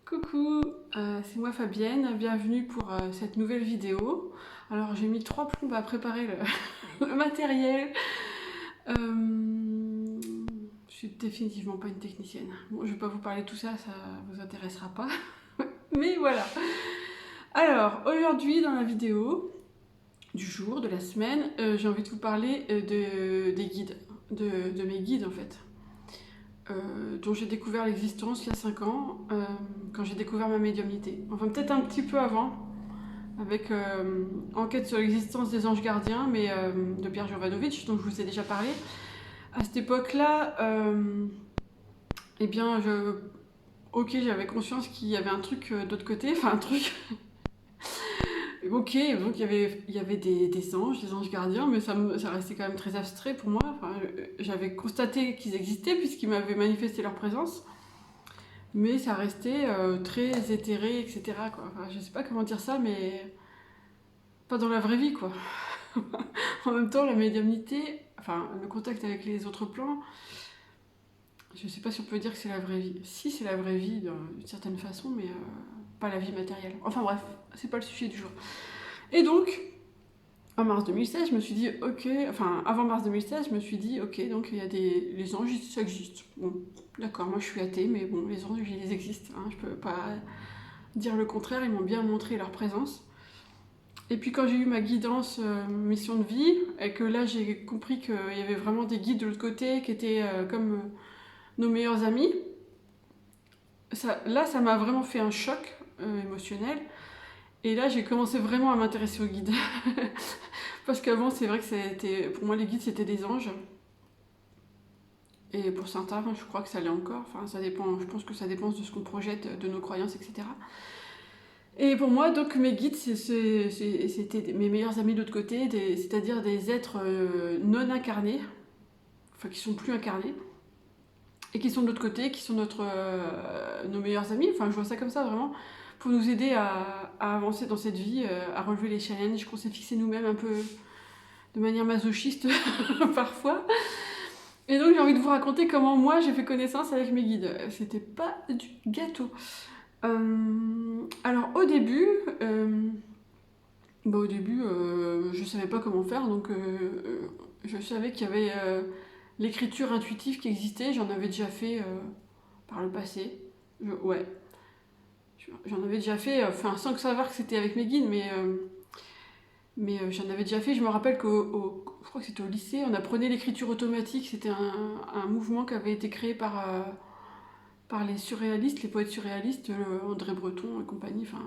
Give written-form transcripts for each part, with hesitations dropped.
Coucou, c'est moi Fabienne, bienvenue pour cette nouvelle vidéo. Alors j'ai mis 3 plombes à préparer le matériel. Je suis définitivement pas une technicienne. Bon, je vais pas vous parler de tout ça, ça vous intéressera pas. Mais voilà. Alors aujourd'hui dans la vidéo du jour, de la semaine, j'ai envie de vous parler des guides, de mes guides en fait. Dont j'ai découvert l'existence il y a 5 ans, quand j'ai découvert ma médiumnité. Enfin, peut-être un petit peu avant, avec Enquête sur l'existence des anges gardiens, mais de Pierre Jovanovic, dont je vous ai déjà parlé. À cette époque-là, eh bien, j'avais conscience qu'il y avait un truc d'autre côté, enfin un truc. Ok, donc il y avait des anges gardiens, mais ça restait quand même très abstrait pour moi. Enfin, j'avais constaté qu'ils existaient puisqu'ils m'avaient manifesté leur présence, mais ça restait très éthéré, etc. Quoi. Enfin, je sais pas comment dire ça, mais pas dans la vraie vie, quoi. En même temps, la médiumnité, enfin, le contact avec les autres plans, je sais pas si on peut dire que c'est la vraie vie. Si, c'est la vraie vie d'une certaine façon, mais pas la vie matérielle. Enfin bref, c'est pas le sujet du jour. Et donc, en mars 2016, je me suis dit, ok, enfin, avant mars 2016, je me suis dit, ok, donc il y a les anges, ça existe. Bon, d'accord, moi je suis athée, mais bon, les anges, ils existent, hein, je peux pas dire le contraire, ils m'ont bien montré leur présence. Et puis quand j'ai eu ma guidance mission de vie, et que là j'ai compris qu'il y avait vraiment des guides de l'autre côté qui étaient comme nos meilleurs amis, ça m'a vraiment fait un choc émotionnel. Et là j'ai commencé vraiment à m'intéresser aux guides. Parce qu'avant c'est vrai que pour moi les guides c'était des anges. Et pour certains, je crois que ça l'est encore. Enfin, ça dépend, je pense que ça dépend de ce qu'on projette, de nos croyances, etc. Et pour moi, donc, mes guides, c'était mes meilleurs amis de l'autre côté, c'est-à-dire des êtres non incarnés, enfin qui sont plus incarnés, et qui sont de l'autre côté, qui sont nos meilleurs amis. Enfin, je vois ça comme ça, vraiment, pour nous aider à avancer dans cette vie, à relever les challenges qu'on s'est fixés nous-mêmes un peu de manière masochiste parfois. Et donc, j'ai envie de vous raconter comment moi, j'ai fait connaissance avec mes guides. C'était pas du gâteau. Alors au début, je savais pas comment faire, donc je savais qu'il y avait l'écriture intuitive qui existait. J'en avais déjà fait par le passé. Ouais, j'en avais déjà fait, enfin sans que savoir que c'était avec mes guides, mais j'en avais déjà fait. Je me rappelle je crois que c'était au lycée, on apprenait l'écriture automatique. C'était un mouvement qui avait été créé par les surréalistes, les poètes surréalistes, André Breton et compagnie, enfin,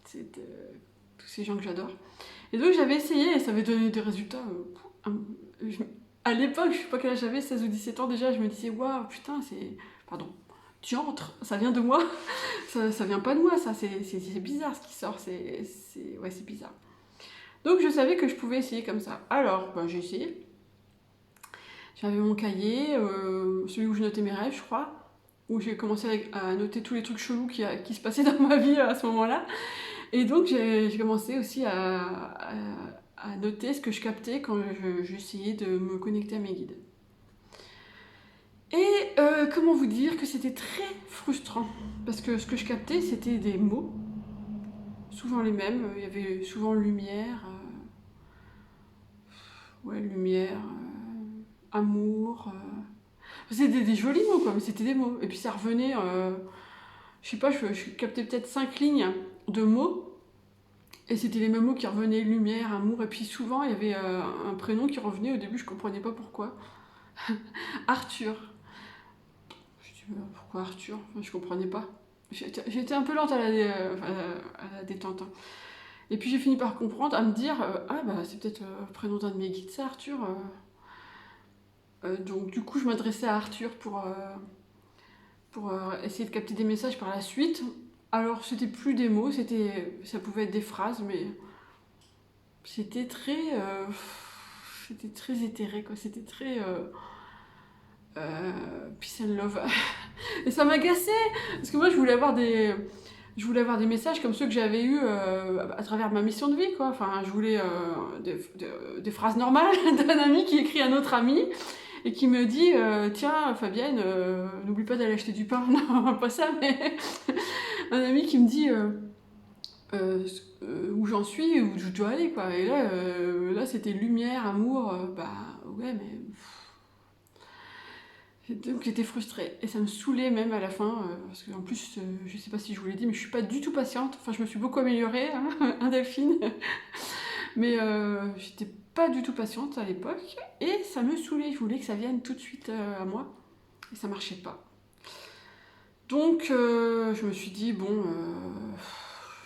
tous ces gens que j'adore. Et donc j'avais essayé et ça avait donné des résultats. À l'époque, je sais pas quel âge j'avais, 16 ou 17 ans déjà, je me disais, waouh, putain, pardon, diantre, ça vient de moi, ça vient pas de moi, ça, c'est bizarre ce qui sort, ouais, c'est bizarre. Donc je savais que je pouvais essayer comme ça. Alors, j'ai essayé. J'avais mon cahier, celui où je notais mes rêves, je crois, où j'ai commencé à noter tous les trucs chelous qui se passaient dans ma vie à ce moment-là. Et donc j'ai commencé aussi à noter ce que je captais quand j'essayais de me connecter à mes guides. Et comment vous dire que c'était très frustrant, parce que ce que je captais, c'était des mots, souvent les mêmes. Il y avait souvent lumière, amour. C'était des jolis mots, quoi, mais c'était des mots. Et puis ça revenait, je sais pas, je captais peut-être 5 lignes de mots. Et c'était les mêmes mots qui revenaient, lumière, amour, et puis souvent il y avait un prénom qui revenait, au début je comprenais pas pourquoi. Arthur. Je dis pourquoi Arthur, enfin, je comprenais pas. J'étais un peu lente à la détente. Hein. Et puis j'ai fini par comprendre, à me dire, c'est peut-être le prénom d'un de mes guides, ça Arthur. Donc du coup je m'adressais à Arthur pour essayer de capter des messages par la suite. Alors c'était plus des mots, ça pouvait être des phrases, mais c'était très éthéré, quoi. C'était très peace and love. Et ça m'agaçait parce que moi je voulais avoir des messages comme ceux que j'avais eus à travers ma mission de vie, quoi. Enfin, je voulais des phrases normales d'un ami qui écrit à un autre ami et qui me dit tiens Fabienne, n'oublie pas d'aller acheter du pain. Non, pas ça, mais un ami qui me dit où j'en suis, où je dois aller, quoi. Et là c'était lumière, amour, bah ouais, mais donc j'étais frustrée et ça me saoulait même à la fin, parce qu'en plus, je sais pas si je vous l'ai dit, mais je suis pas du tout patiente. Enfin, je me suis beaucoup améliorée, hein, un Delphine, mais j'étais pas du tout patiente à l'époque et ça me saoulait. Je voulais que ça vienne tout de suite à moi et ça marchait pas. Donc je me suis dit, bon,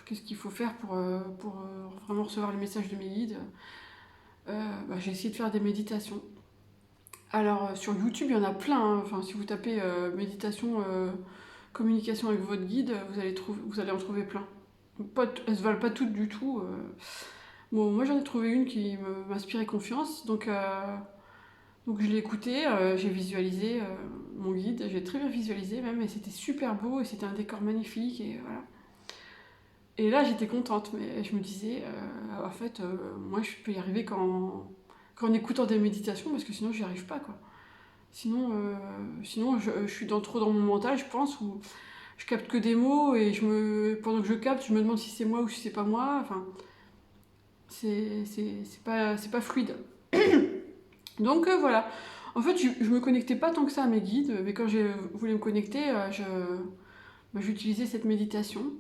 qu'est-ce qu'il faut faire pour vraiment recevoir le message de mes guides. Bah, j'ai essayé de faire des méditations. Alors sur YouTube, il y en a plein, hein. Enfin, si vous tapez méditation, communication avec votre guide, vous allez en trouver plein. Elles se valent pas toutes du tout. Bon, moi j'en ai trouvé une qui m'inspirait confiance, donc je l'ai écouté, j'ai visualisé mon guide, j'ai très bien visualisé même, et c'était super beau, et c'était un décor magnifique, et voilà. Et là j'étais contente, mais je me disais, en fait, moi je peux y arriver qu'en écoutant des méditations, parce que sinon j'y arrive pas, quoi. Sinon je suis trop dans mon mental, je pense, où je capte que des mots, et pendant que je capte, je me demande si c'est moi ou si c'est pas moi, enfin, c'est pas fluide. Donc voilà. En fait, je me connectais pas tant que ça à mes guides, mais quand je voulais me connecter, j'utilisais cette méditation.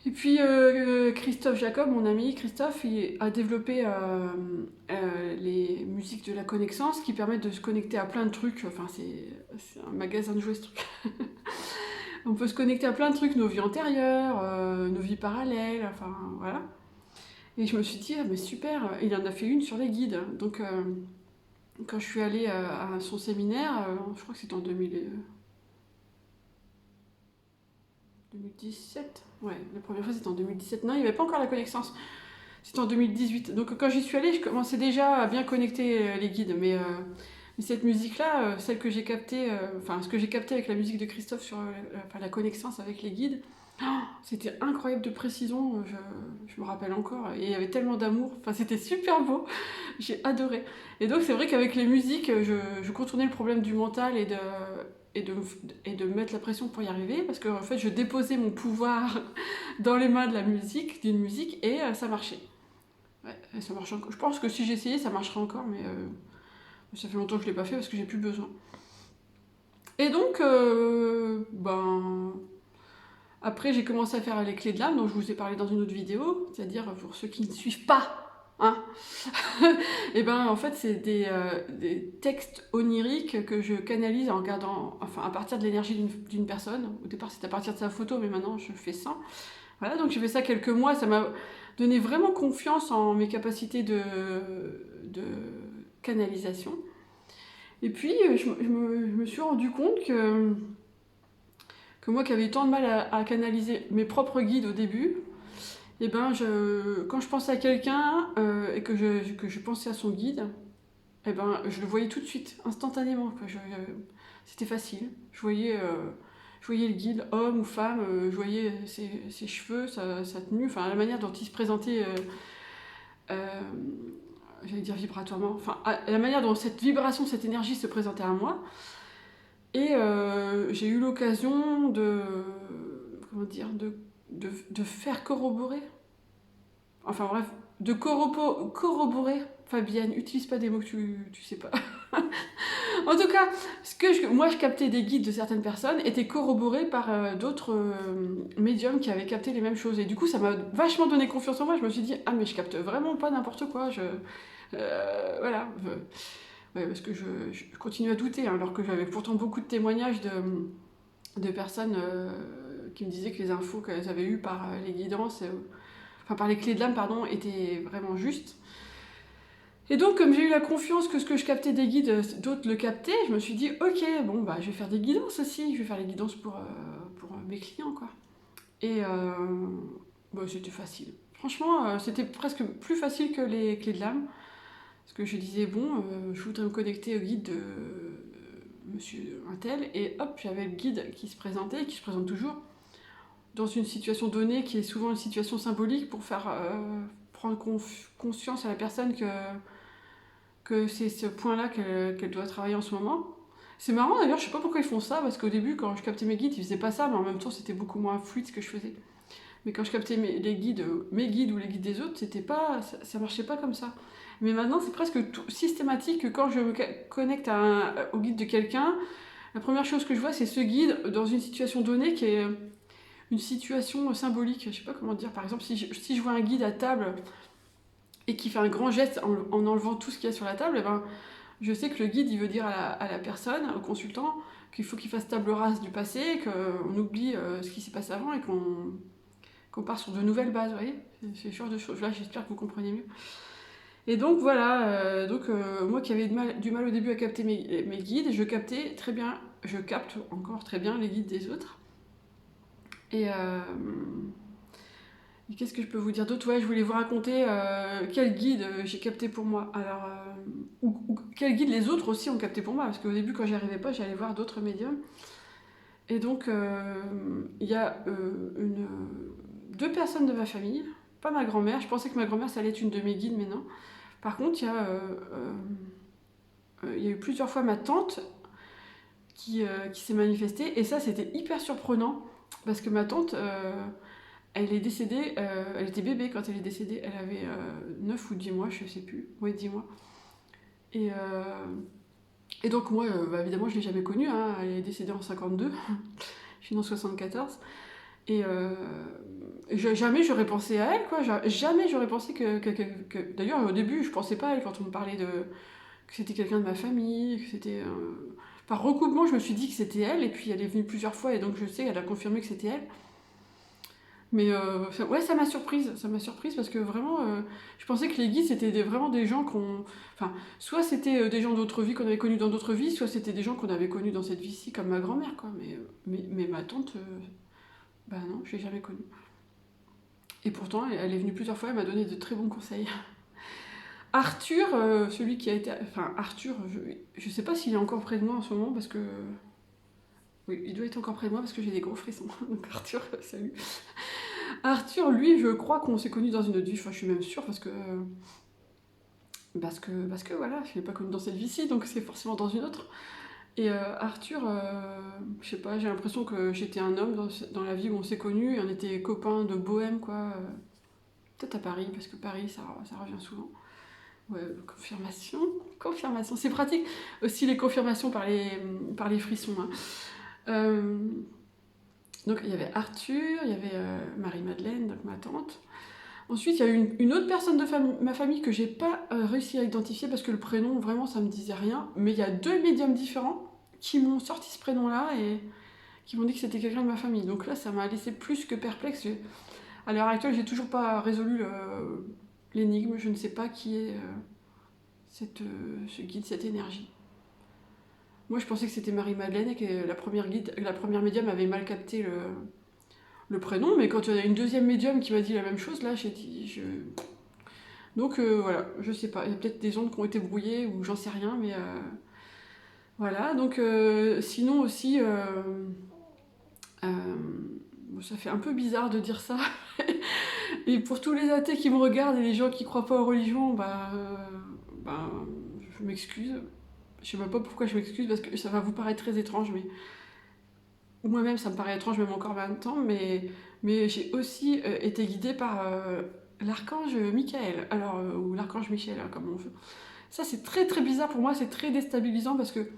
Et puis Christophe Jacob, mon ami Christophe, il a développé les musiques de la connaissance qui permettent de se connecter à plein de trucs. Enfin, c'est un magasin de jouets, ce truc. On peut se connecter à plein de trucs, nos vies antérieures, nos vies parallèles, enfin voilà. Et je me suis dit, ah, mais super, il en a fait une sur les guides. Donc quand je suis allée à son séminaire, je crois que c'était en 2017. Ouais, la première fois c'était en 2017. Non, il n'y avait pas encore la connaissance. C'était en 2018. Donc quand j'y suis allée, je commençais déjà à bien connecter les guides. Mais cette musique-là, celle que j'ai captée, enfin ce que j'ai capté avec la musique de Christophe sur la connaissance avec les guides, c'était incroyable de précision, je me rappelle encore. Et il y avait tellement d'amour. Enfin, c'était super beau. J'ai adoré. Et donc c'est vrai qu'avec les musiques, je contournais le problème du mental et de mettre la pression pour y arriver, parce que en fait je déposais mon pouvoir dans les mains de la musique, d'une musique, et ça marchait. Ouais, ça marche encore. Je pense que si j'essayais, ça marcherait encore, mais ça fait longtemps que je l'ai pas fait parce que j'ai plus besoin. Et donc, après j'ai commencé à faire les clés de l'âme, dont je vous ai parlé dans une autre vidéo, c'est-à-dire pour ceux qui ne suivent pas. Hein. Et ben en fait c'est des textes oniriques que je canalise en regardant, enfin à partir de l'énergie d'une personne. Au départ c'était à partir de sa photo, mais maintenant je le fais sans. Voilà, donc j'ai fait ça quelques mois, ça m'a donné vraiment confiance en mes capacités de canalisation. Et puis je me suis rendu compte que moi qui avais tant de mal à canaliser mes propres guides au début, et ben quand je pensais à quelqu'un et que je pensais à son guide, et ben je le voyais tout de suite, instantanément. C'était facile. Je voyais le guide, homme ou femme, je voyais ses cheveux, sa tenue, enfin la manière dont il se présentait, j'allais dire vibratoirement, enfin la manière dont cette vibration, cette énergie se présentait à moi. Et j'ai eu l'occasion comment dire, de faire corroborer. Enfin bref, de corroborer. Fabienne, utilise pas des mots que tu sais pas. En tout cas, moi je captais des guides de certaines personnes étaient corroborés par d'autres médiums qui avaient capté les mêmes choses. Et du coup, ça m'a vachement donné confiance en moi. Je me suis dit, ah mais je capte vraiment pas n'importe quoi. Voilà. Ouais, parce que je continue à douter, hein, alors que j'avais pourtant beaucoup de témoignages de personnes qui me disaient que les infos qu'elles avaient eues par les guidances, enfin par les clés de l'âme, pardon, étaient vraiment justes. Et donc, comme j'ai eu la confiance que ce que je captais des guides, d'autres le captaient, je me suis dit, ok, bon, bah, je vais faire des guidances aussi, je vais faire les guidances pour mes clients, quoi. Et c'était facile. Franchement, c'était presque plus facile que les clés de l'âme, parce que je disais, bon, je voudrais me connecter au guide de monsieur Untel, et hop, j'avais le guide qui se présentait, qui se présente toujours, dans une situation donnée, qui est souvent une situation symbolique, pour faire prendre conscience à la personne que c'est ce point-là qu'elle doit travailler en ce moment. C'est marrant d'ailleurs, je sais pas pourquoi ils font ça, parce qu'au début, quand je captais mes guides, ils faisaient pas ça, mais en même temps, c'était beaucoup moins fluide ce que je faisais. Mais quand je captais les guides, mes guides ou les guides des autres, c'était pas, ça marchait pas comme ça. Mais maintenant, c'est presque systématique que quand je me connecte au guide de quelqu'un, la première chose que je vois, c'est ce guide dans une situation donnée qui est une situation symbolique. Je sais pas comment dire. Par exemple, si je vois un guide à table et qui fait un grand geste en enlevant tout ce qu'il y a sur la table, eh ben, je sais que le guide, il veut dire à la personne, au consultant, qu'il faut qu'il fasse table rase du passé, qu'on oublie ce qui s'est passé avant et qu'on part sur de nouvelles bases, vous voyez. C'est ce genre de choses. Là, j'espère que vous comprenez mieux. Et donc voilà, moi qui avais du mal au début à capter mes guides, je captais très bien, je capte encore très bien les guides des autres. Et qu'est-ce que je peux vous dire d'autre? Ouais, je voulais vous raconter quel guide j'ai capté pour moi. Alors, ou quel guide les autres aussi ont capté pour moi, parce qu'au début, quand j'y arrivais pas, j'allais voir d'autres médiums. Et donc, il y a deux personnes de ma famille, pas ma grand-mère. Je pensais que ma grand-mère, ça allait être une de mes guides, mais non. Par contre, il y a eu plusieurs fois ma tante qui s'est manifestée, et ça, c'était hyper surprenant, parce que ma tante, elle est décédée, elle était bébé quand elle est décédée, elle avait 9 ou 10 mois, je sais plus, ouais, 10 mois. Et, et donc moi, évidemment, je ne l'ai jamais connue, hein, elle est décédée en 52, je suis née en 74, et jamais j'aurais pensé à elle, quoi, jamais j'aurais pensé que... D'ailleurs, au début, je pensais pas à elle quand on me parlait que c'était quelqu'un de ma famille, que c'était... Par recoupement, je me suis dit que c'était elle, et puis elle est venue plusieurs fois, et donc je sais, elle a confirmé que c'était elle. Mais ouais, ça m'a surprise parce que vraiment, je pensais que les guides c'était vraiment des gens qu'on. Enfin, soit c'était des gens d'autres vies qu'on avait connus dans d'autres vies, soit c'était des gens qu'on avait connus dans cette vie-ci, comme ma grand-mère, quoi. Mais ma tante, bah non, je l'ai jamais connue. Et pourtant, elle est venue plusieurs fois, elle m'a donné de très bons conseils. Arthur, celui qui a été. Enfin, Arthur, je sais pas s'il est encore près de moi en ce moment parce que. Oui, il doit être encore près de moi parce que j'ai des gros frissons. Donc Arthur, salut. Arthur, lui, je crois qu'on s'est connus dans une autre vie, enfin, je suis même sûre, parce que voilà, je ne l'ai pas connu dans cette vie-ci, donc c'est forcément dans une autre. Et Arthur, je sais pas, j'ai l'impression que j'étais un homme dans la vie où on s'est connus, et on était copains de bohème, quoi. Peut-être à Paris, parce que Paris, ça revient souvent. Ouais, confirmation, c'est pratique aussi les confirmations par les frissons, hein. Donc il y avait Arthur, il y avait Marie-Madeleine, donc ma tante. Ensuite, il y a une autre personne de ma famille que j'ai pas réussi à identifier parce que le prénom, vraiment, ça me disait rien. Mais il y a deux médiums différents qui m'ont sorti ce prénom-là et qui m'ont dit que c'était quelqu'un de ma famille. Donc là, ça m'a laissé plus que perplexe. À l'heure actuelle, j'ai toujours pas résolu l'énigme. Je ne sais pas qui est ce guide, cette énergie. Moi, je pensais que c'était Marie-Madeleine et que la première médium avait mal capté le prénom, mais quand il y en a une deuxième médium qui m'a dit la même chose, là, j'ai dit... Donc voilà, je sais pas, il y a peut-être des ondes qui ont été brouillées ou j'en sais rien, mais voilà. Donc sinon aussi, ça fait un peu bizarre de dire ça. Et pour tous les athées qui me regardent et les gens qui croient pas aux religions, je m'excuse. Je sais même pas pourquoi je m'excuse parce que ça va vous paraître très étrange, mais moi-même ça me paraît étrange même encore maintenant, mais j'ai aussi été guidée par l'archange Michael, alors ou l'archange Michel, hein, comme on veut. Ça c'est très très bizarre pour moi, c'est très déstabilisant parce que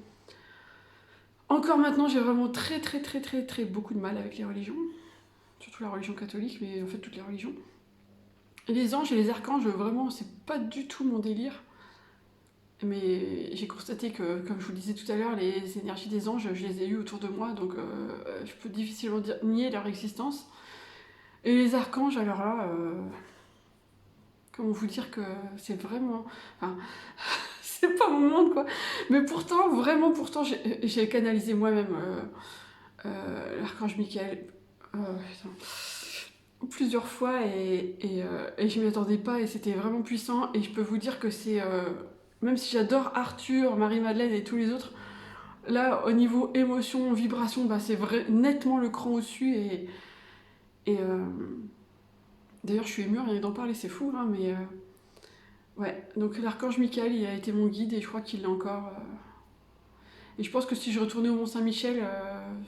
encore maintenant j'ai vraiment très beaucoup de mal avec les religions, surtout la religion catholique, mais en fait toutes les religions. Et les anges et les archanges, vraiment c'est pas du tout mon délire. Mais j'ai constaté que, comme je vous le disais tout à l'heure, les énergies des anges, je les ai eues autour de moi, donc je peux difficilement nier leur existence. Et les archanges, alors là, comment vous dire que c'est vraiment... Enfin, c'est pas mon monde, quoi. Mais pourtant, vraiment, j'ai canalisé moi-même l'archange Michael plusieurs fois et je m'y attendais pas et c'était vraiment puissant. Et je peux vous dire que c'est... même si j'adore Arthur, Marie-Madeleine et tous les autres, là, au niveau émotion, vibration, c'est nettement le cran au-dessus. Et d'ailleurs, je suis émue rien d'en parler, c'est fou, hein, mais ouais. Donc l'archange Michael, il a été mon guide et je crois qu'il l'est encore. Et je pense que si je retournais au Mont-Saint-Michel,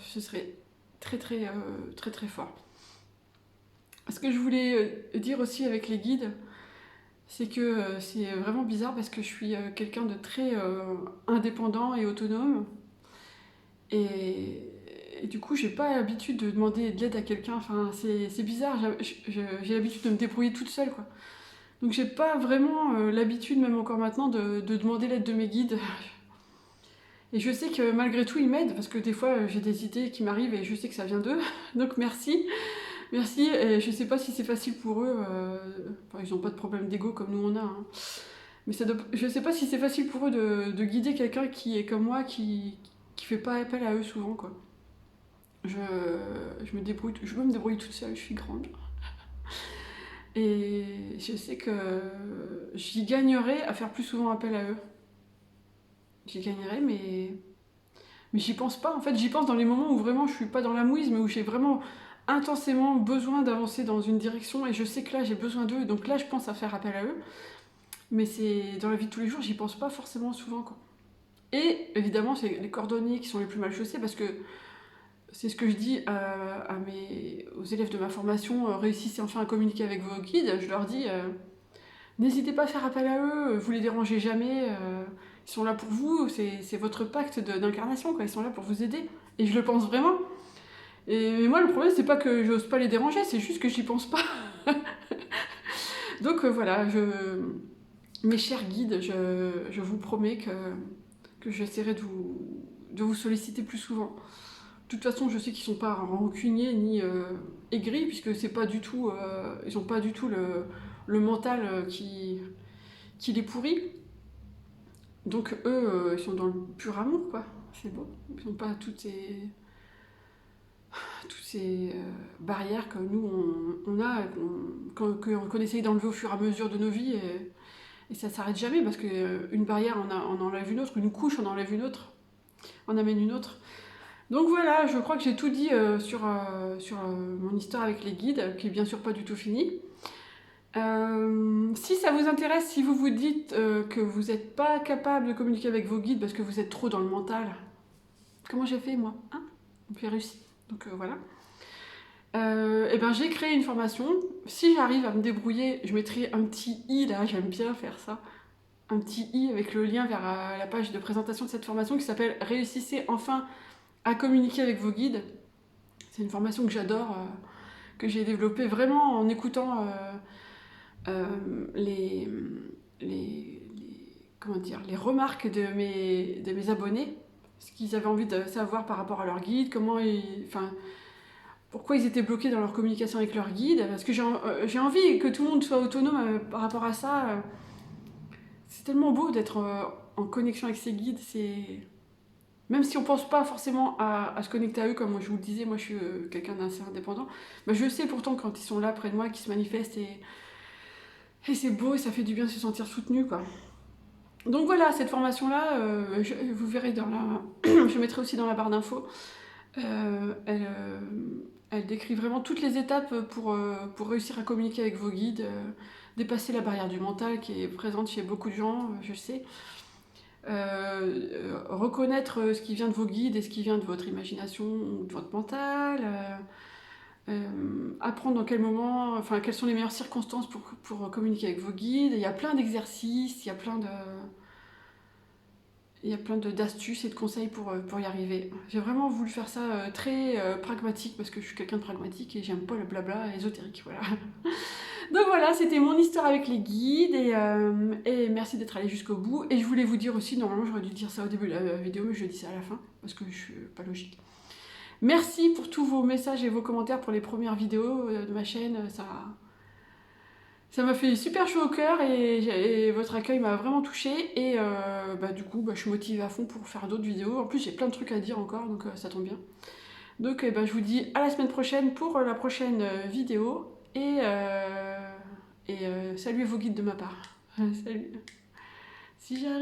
ce serait très très fort. Ce que je voulais dire aussi avec les guides, c'est que c'est vraiment bizarre parce que je suis quelqu'un de très indépendant et autonome. Et, et du coup, j'ai pas l'habitude de demander de l'aide à quelqu'un. Enfin, c'est bizarre. J'ai l'habitude de me débrouiller toute seule, quoi. Donc, j'ai pas vraiment l'habitude, même encore maintenant, de demander l'aide de mes guides. Et je sais que malgré tout, ils m'aident parce que des fois, j'ai des idées qui m'arrivent et je sais que ça vient d'eux. Donc, merci. Merci. Et je sais pas si c'est facile pour eux. Enfin, ils ont pas de problème d'ego comme nous on a, hein. Mais je sais pas si c'est facile pour eux de guider quelqu'un qui est comme moi, qui fait pas appel à eux souvent, quoi. Je, je peux me débrouiller toute seule, je suis grande. Et je sais que j'y gagnerais à faire plus souvent appel à eux. J'y gagnerais, mais j'y pense pas. En fait, j'y pense dans les moments où vraiment je suis pas dans la mouise, mais où j'ai vraiment intensément besoin d'avancer dans une direction et je sais que là j'ai besoin d'eux, donc là je pense à faire appel à eux. Mais c'est dans la vie de tous les jours, j'y pense pas forcément souvent, quoi. Et évidemment, c'est les cordonniers qui sont les plus mal chaussés parce que c'est ce que je dis aux élèves de ma formation, réussissez enfin à communiquer avec vos guides. Je leur dis, n'hésitez pas à faire appel à eux, vous les dérangez jamais, ils sont là pour vous, c'est votre pacte d'incarnation, quoi. Ils sont là pour vous aider. Et je le pense vraiment. Mais moi, le problème, c'est pas que j'ose pas les déranger, c'est juste que j'y pense pas. Donc voilà, mes chers guides, je vous promets que j'essaierai de vous solliciter plus souvent. De toute façon, je sais qu'ils sont pas rancuniers ni aigris, puisque c'est pas du tout, ils ont pas du tout le mental qui les pourrit. Donc eux, ils sont dans le pur amour, quoi. C'est beau. Ils n'ont pas toutes ces barrières que nous, on a, qu'on essaye d'enlever au fur et à mesure de nos vies. Et ça s'arrête jamais, parce qu'une barrière, on enlève une autre, une couche, on enlève une autre, on amène une autre. Donc voilà, je crois que j'ai tout dit sur mon histoire avec les guides, qui est bien sûr pas du tout finie. Si ça vous intéresse, si vous vous dites que vous n'êtes pas capable de communiquer avec vos guides parce que vous êtes trop dans le mental, comment j'ai fait moi, hein? J'ai réussi, donc voilà. Et ben j'ai créé une formation. Si j'arrive à me débrouiller, je mettrai un petit i là, j'aime bien faire ça. Un petit i avec le lien vers la page de présentation de cette formation qui s'appelle Réussissez enfin à communiquer avec vos guides. C'est une formation que j'adore, que j'ai développée vraiment en écoutant les, comment dire, les remarques de mes abonnés, ce qu'ils avaient envie de savoir par rapport à leur guide, pourquoi ils étaient bloqués dans leur communication avec leur guide, parce que j'ai envie que tout le monde soit autonome par rapport à ça. C'est tellement beau d'être en connexion avec ses guides, même si on pense pas forcément à se connecter à eux, comme je vous le disais, moi je suis quelqu'un d'assez indépendant, mais je sais pourtant quand ils sont là près de moi, qu'ils se manifestent, et c'est beau, et ça fait du bien de se sentir soutenu, quoi. Donc voilà, cette formation-là, vous verrez je mettrai aussi dans la barre d'infos, elle décrit vraiment toutes les étapes pour réussir à communiquer avec vos guides, dépasser la barrière du mental qui est présente chez beaucoup de gens, je sais. Reconnaître ce qui vient de vos guides et ce qui vient de votre imagination ou de votre mental, apprendre dans quel moment, quelles sont les meilleures circonstances pour communiquer avec vos guides. Il y a plein d'exercices, il y a plein d'astuces et de conseils pour y arriver. J'ai vraiment voulu faire ça très pragmatique parce que je suis quelqu'un de pragmatique et j'aime pas le blabla ésotérique, voilà. Donc voilà, c'était mon histoire avec les guides et merci d'être allé jusqu'au bout. Et je voulais vous dire aussi, normalement j'aurais dû dire ça au début de la vidéo, mais je dis ça à la fin parce que je suis pas logique. Merci pour tous vos messages et vos commentaires pour les premières vidéos de ma chaîne, ça m'a fait super chaud au cœur et votre accueil m'a vraiment touchée et du coup je suis motivée à fond pour faire d'autres vidéos. En plus j'ai plein de trucs à dire encore, donc ça tombe bien. Donc je vous dis à la semaine prochaine pour la prochaine vidéo et saluez vos guides de ma part. Salut. Si j'arrive.